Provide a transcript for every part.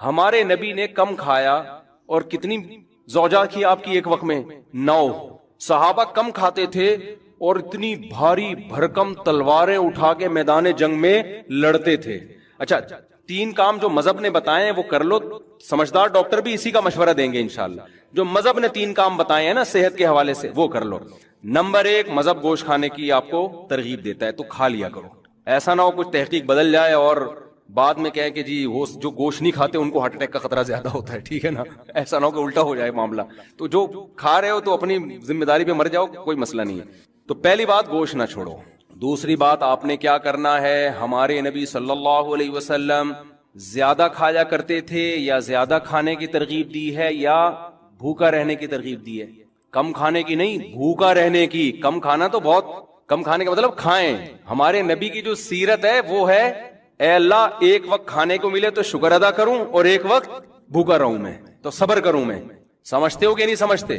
ہمارے نبی نے کم کھایا اور کتنی زوجہ کی آپ کی ایک وقت میں 9. صحابہ کم کھاتے تھے اور اتنی بھاری بھرکم تلواریں اٹھا کے میدان جنگ میں لڑتے تھے. اچھا 3 کام جو مذہب نے بتائے ہیں وہ کر لو. سمجھدار ڈاکٹر بھی اسی کا مشورہ دیں گے انشاءاللہ. جو مذہب نے 3 کام بتائے ہیں نا صحت کے حوالے سے وہ کر لو. نمبر 1 مذہب گوشت کھانے کی آپ کو ترغیب دیتا ہے تو کھا لیا کرو. ایسا نہ ہو کچھ تحقیق بدل جائے اور بعد میں کہے کہ جی وہ جو گوشت نہیں کھاتے ان کو ہارٹ اٹیک کا خطرہ زیادہ ہوتا ہے. ٹھیک ہے نا, ایسا نہ ہو کہ الٹا ہو جائے معاملہ. تو جو کھا رہے ہو تو اپنی ذمہ داری پہ مر جاؤ, کوئی مسئلہ نہیں ہے. تو پہلی بات گوشت نہ چھوڑو. دوسری بات آپ نے کیا کرنا ہے, ہمارے نبی صلی اللہ علیہ وسلم زیادہ کھایا کرتے تھے یا زیادہ کھانے کی ترغیب دی ہے یا بھوکا رہنے کی ترغیب دی ہے؟ کم کھانے کی نہیں, بھوکا رہنے کی. کم کھانا تو بہت کم کھانے کا مطلب کھائیں. ہمارے نبی کی جو سیرت ہے وہ ہے اے اللہ ایک وقت کھانے کو ملے تو شکر ادا کروں اور ایک وقت بھوکا رہوں میں تو صبر کروں میں. سمجھتے ہو کہ نہیں سمجھتے؟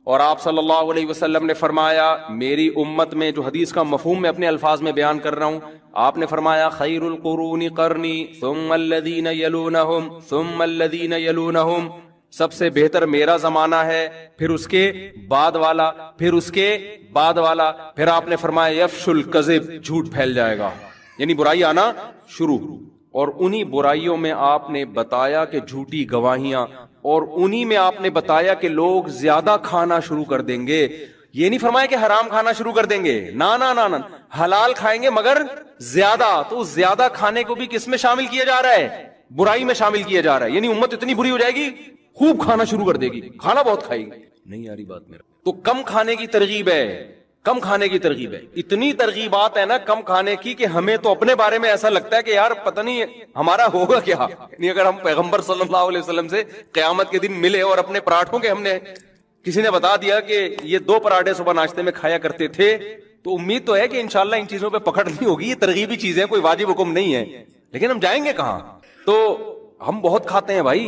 اور آپ صلی اللہ علیہ وسلم نے فرمایا, میری امت میں, جو حدیث کا مفہوم میں اپنے الفاظ میں بیان کر رہا ہوں, آپ نے فرمایا خیر القرون قرنی ثم الذین یلونہم ثم الذین یلونہم, سب سے بہتر میرا زمانہ ہے, پھر اس کے بعد والا, پھر اس کے بعد والا. پھر آپ نے فرمایا یفش الکذب, جھوٹ پھیل جائے گا, یعنی برائی آنا شروع. اور انہی برائیوں میں آپ نے بتایا کہ جھوٹی گواہیاں, اور انہی میں آپ نے بتایا کہ لوگ زیادہ کھانا شروع کر دیں گے. یہ نہیں فرمایا کہ حرام کھانا شروع کر دیں گے, نا نا نا نا, حلال کھائیں گے مگر زیادہ. تو زیادہ کھانے کو بھی کس میں شامل کیا جا رہا ہے؟ برائی میں شامل کیا جا رہا ہے. یعنی امت اتنی بری ہو جائے گی خوب کھانا شروع کر دے گی, کھانا بہت کھائے گی. نہیں آ رہی بات میرا. تو کم کھانے کی ترغیب ہے, کم کھانے کی ترغیب ہے. اتنی ترغیبات ہے نا کم کھانے کی کہ ہمیں تو اپنے بارے میں ایسا لگتا ہے کہ یار پتہ نہیں ہمارا ہوگا کیا. نہیں اگر ہم پیغمبر صلی اللہ علیہ وسلم سے قیامت کے دن ملے اور اپنے پراٹھوں کے, ہم نے کسی نے بتا دیا کہ یہ 2 پراٹھے صبح ناشتے میں کھایا کرتے تھے, تو امید تو ہے کہ انشاءاللہ ان چیزوں پہ پکڑ نہیں ہوگی. یہ ترغیبی چیزیں, کوئی واجب حکم نہیں ہے. لیکن ہم جائیں گے کہاں؟ تو ہم بہت کھاتے ہیں بھائی,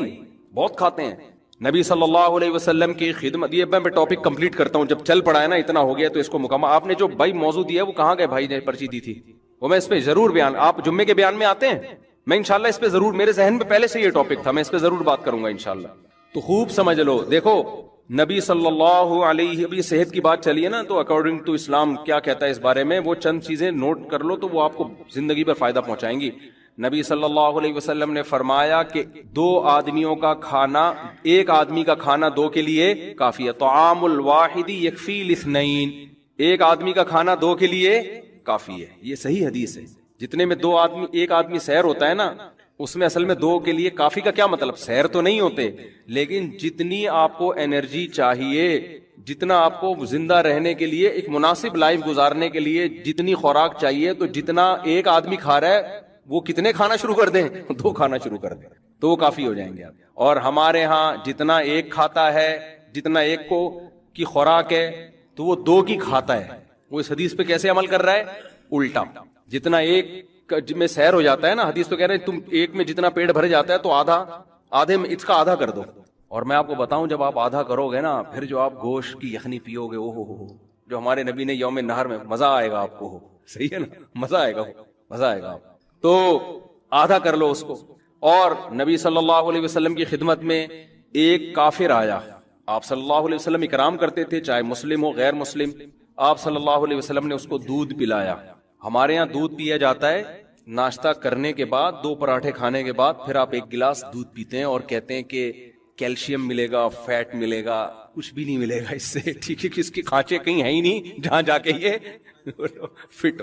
بہت کھاتے ہیں. نبی صلی اللہ علیہ وسلم کی خدمت, یہ میں ٹاپک کمپلیٹ کرتا ہوں, جب چل پڑا ہے نا اتنا ہو گیا تو اس کو مکمل. آپ نے جو بھائی موضوع دیا وہ کہاں گئے بھائی نے پرچی دی تھی, وہ میں اس پہ ضرور بیان, آپ جمعے کے بیان میں آتے ہیں, میں انشاءاللہ اس پہ ضرور, میرے ذہن میں پہلے سے یہ ٹاپک تھا, میں اس پہ ضرور بات کروں گا انشاءاللہ. تو خوب سمجھ لو. دیکھو نبی صلی اللہ علیہ, ابھی صحت کی بات چلی ہے نا, تو اکارڈنگ ٹو اسلام کیا کہتا ہے اس بارے میں, وہ چند چیزیں نوٹ کر لو تو وہ آپ کو زندگی پر فائدہ پہنچائیں گی. نبی صلی اللہ علیہ وسلم نے فرمایا کہ 2 آدمیوں کا کھانا, ایک آدمی کا کھانا 2 کے لیے کافی ہے. طعام الواحد یکفی لاثنین, ایک آدمی کا کھانا 2 کے لیے کافی ہے. یہ صحیح حدیث ہے. جتنے میں 2 آدمی, ایک آدمی سیر ہوتا ہے نا, اس میں اصل میں 2 کے لیے کافی کا کیا مطلب, سیر تو نہیں ہوتے, لیکن جتنی آپ کو انرجی چاہیے, جتنا آپ کو زندہ رہنے کے لیے, ایک مناسب لائف گزارنے کے لیے جتنی خوراک چاہیے, تو جتنا ایک آدمی کھا رہا ہے وہ کتنے کھانا شروع کر دیں, 2 کھانا شروع کر دیں تو وہ کافی ہو جائیں گے آپ. اور ہمارے ہاں جتنا ایک کھاتا ہے, جتنا ایک کو کی خوراک ہے تو وہ 2 کی کھاتا ہے. وہ اس حدیث پہ کیسے عمل کر رہا ہے؟ الٹا. جتنا ایک میں سیر ہو جاتا ہے نا, حدیث تو کہہ رہے ہیں تم ایک میں جتنا پیٹ بھر جاتا ہے تو آدھے میں اس کا آدھا کر دو. اور میں آپ کو بتاؤں جب آپ آدھا کرو گے نا, پھر جو آپ گوشت کی یخنی پیو گے, او ہو, جو ہمارے نبی نے یوم نہر میں, مزہ آئے گا آپ کو. صحیح ہے نا, مزہ آئے گا, مزہ آئے گا. تو آدھا کر لو اس کو. اور نبی صلی اللہ علیہ وسلم کی خدمت میں ایک کافر آیا, آپ صلی اللہ علیہ وسلم اکرام کرتے تھے چاہے مسلم ہو غیر مسلم. آپ صلی اللہ علیہ وسلم نے اس کو دودھ پلایا. ہمارے ہاں دودھ پیا جاتا ہے ناشتہ کرنے کے بعد, 2 پراٹھے کھانے کے بعد, پھر آپ 1 گلاس دودھ پیتے ہیں اور کہتے ہیں کہ کیلشیم ملے گا, فیٹ ملے گا. کچھ بھی نہیں ملے گا اس سے, ٹھیک ہے, کہ اس کے کھانچے کہیں ہیں ہی نہیں جہاں جا کے یہ فٹ.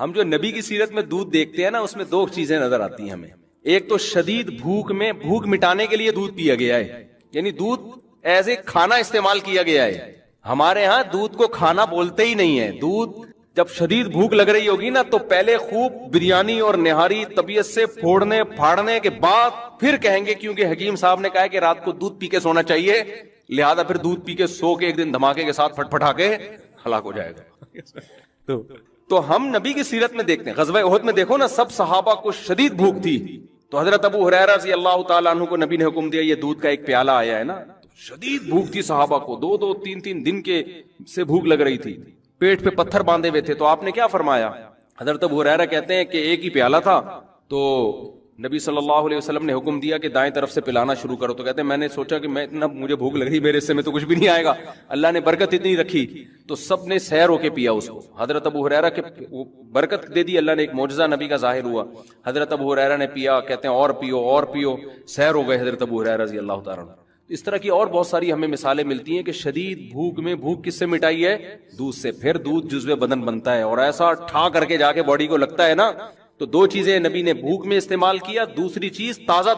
ہم جو نبی کی سیرت میں دودھ دیکھتے ہیں نا, اس میں 2 چیزیں نظر آتی ہیں ہمیں. ایک تو شدید بھوک میں, بھوک مٹانے کے لیے دودھ پیا گیا ہے, یعنی دودھ ایز اے کھانا استعمال کیا گیا ہے. ہمارے ہاں دودھ کو کھانا بولتے ہی نہیں ہے. دودھ جب شدید بھوک لگ رہی ہوگی نا, تو پہلے خوب بریانی اور نہاری طبیعت سے پھوڑنے پھاڑنے کے بعد پھر کہیں گے, کیونکہ حکیم صاحب نے کہا ہے کہ رات کو دودھ پی کے سونا چاہیے, لہذا پھر دودھ پی کے سو کے ایک دن دھماکے کے ساتھ پھٹ پھٹا کے ہلاک ہو جائے گا. تو ہم نبی کی سیرت میں دیکھتے ہیں, غزوہ احد میں دیکھو نا, سب صحابہ کو شدید بھوک تھی, تو حضرت ابو ہریرہ رضی اللہ تعالیٰ عنہ کو نبی نے حکم دیا, یہ دودھ کا ایک پیالہ آیا ہے نا. شدید بھوک تھی صحابہ کو, 2 3 دن کے سے بھوک لگ رہی تھی, پیٹ پہ پتھر باندھے ہوئے تھے. تو آپ نے کیا فرمایا؟ حضرت ابو ہریرہ کہتے ہیں کہ ایک ہی پیالہ تھا, تو نبی صلی اللہ علیہ وسلم نے حکم دیا کہ دائیں طرف سے پلانا شروع کرو، تو کہتے ہیں میں نے سوچا کہ میں اتنا مجھے بھوک لگ رہی، میرے حصے میں تو کچھ بھی نہیں آئے گا، اللہ نے برکت اتنی رکھی تو سب نے سیر ہو کے پیا اس کو. حضرت ابو ہریرہ کے برکت دے دی اللہ نے، ایک معجزہ نبی کا ظاہر ہوا. حضرت ابو ہریرہ نے پیا، کہتے ہیں اور پیو اور پیو، سیر ہو گئے حضرت ابو ہریرہ رضی اللہ تعالیٰ عنہ. اس طرح کی اور بہت ساری ہمیں مثالیں ملتی ہیں کہ شدید بھوک میں بھوک کس سے مٹائی ہے؟ دودھ سے. پھر دودھ جزو بدن بنتا ہے اور ایسا ٹھا کر کے جا کے باڈی کو لگتا ہے نا. تو دو چیزیں نبی نے بھوک میں استعمال کیا، دوسری چیز تازہ